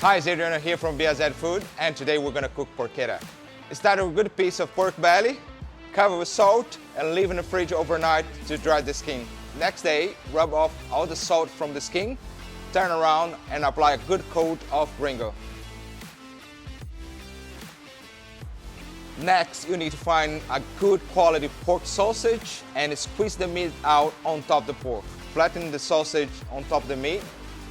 Hi, it's Adriano here from BRZ Food, and today we're gonna cook porchetta. Start with a good piece of pork belly, cover with salt, and leave in the fridge overnight to dry the skin. Next day, rub off all the salt from the skin, turn around and apply a good coat of gringo. Next, you need to find a good quality pork sausage and squeeze the meat out on top of the pork. Flatten the sausage on top of the meat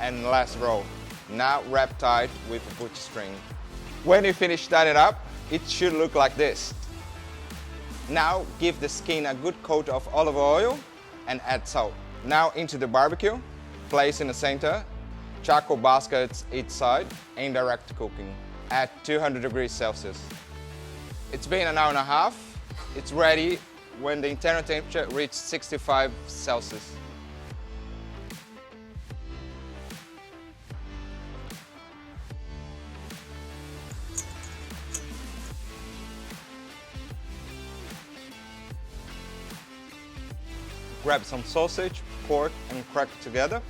and last roll. Now wrap tight with a butcher string. When you finish tying it up, it should look like this. Now give the skin a good coat of olive oil and add salt. Now into the barbecue, place in the center, charcoal baskets each side, and direct cooking at 200 degrees Celsius. It's been an hour and a half. It's ready when the internal temperature reaches 65 Celsius. Grab some sausage, pork, and crack it together.